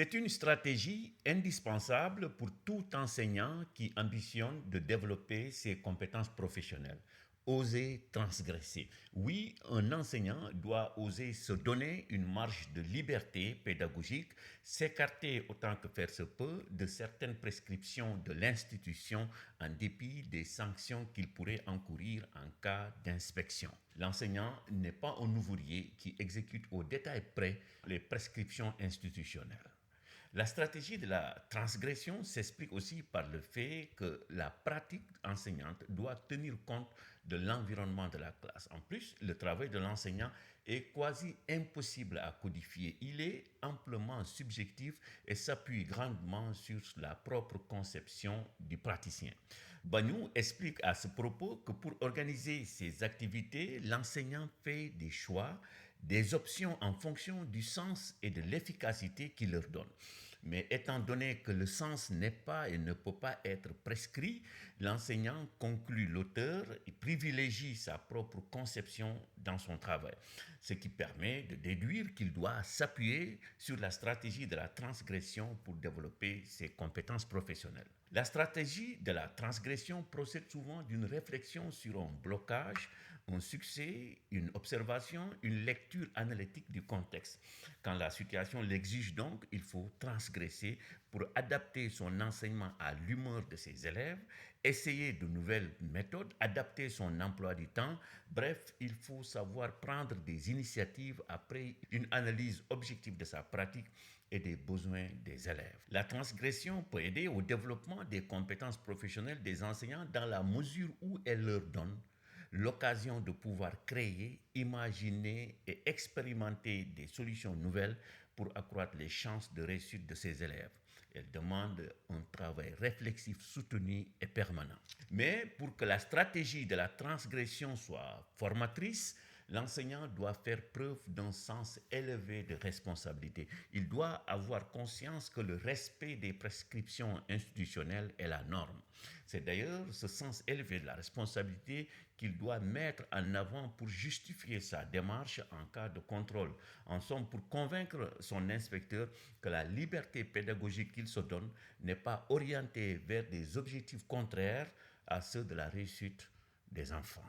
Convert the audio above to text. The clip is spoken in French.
C'est une stratégie indispensable pour tout enseignant qui ambitionne de développer ses compétences professionnelles. Oser transgresser. Oui, un enseignant doit oser se donner une marge de liberté pédagogique, s'écarter autant que faire se peut de certaines prescriptions de l'institution en dépit des sanctions qu'il pourrait encourir en cas d'inspection. L'enseignant n'est pas un ouvrier qui exécute au détail près les prescriptions institutionnelles. La stratégie de la transgression s'explique aussi par le fait que la pratique enseignante doit tenir compte de l'environnement de la classe. En plus, le travail de l'enseignant est quasi impossible à codifier. Il est amplement subjectif et s'appuie grandement sur la propre conception du praticien. Bagnou explique à ce propos que pour organiser ses activités, l'enseignant fait des choix, des options en fonction du sens et de l'efficacité qu'il leur donne. Mais étant donné que le sens n'est pas et ne peut pas être prescrit, l'enseignant conclut l'auteur et privilégie sa propre conception dans son travail, ce qui permet de déduire qu'il doit s'appuyer sur la stratégie de la transgression pour développer ses compétences professionnelles. La stratégie de la transgression procède souvent d'une réflexion sur un blocage, un succès, une observation, une lecture analytique du contexte. Quand la situation l'exige donc, il faut transgresser pour adapter son enseignement à l'humeur de ses élèves, essayer de nouvelles méthodes, adapter son emploi du temps. Bref, il faut savoir prendre des initiatives après une analyse objective de sa pratique et des besoins des élèves. La transgression peut aider au développement des compétences professionnelles des enseignants dans la mesure où elle leur donne l'occasion de pouvoir créer, imaginer et expérimenter des solutions nouvelles pour accroître les chances de réussite de ses élèves. Elle demande un travail réflexif soutenu et permanent. Mais pour que la stratégie de la transgression soit formatrice, l'enseignant doit faire preuve d'un sens élevé de responsabilité. Il doit avoir conscience que le respect des prescriptions institutionnelles est la norme. C'est d'ailleurs ce sens élevé de la responsabilité qu'il doit mettre en avant pour justifier sa démarche en cas de contrôle. En somme, pour convaincre son inspecteur que la liberté pédagogique qu'il se donne n'est pas orientée vers des objectifs contraires à ceux de la réussite des enfants.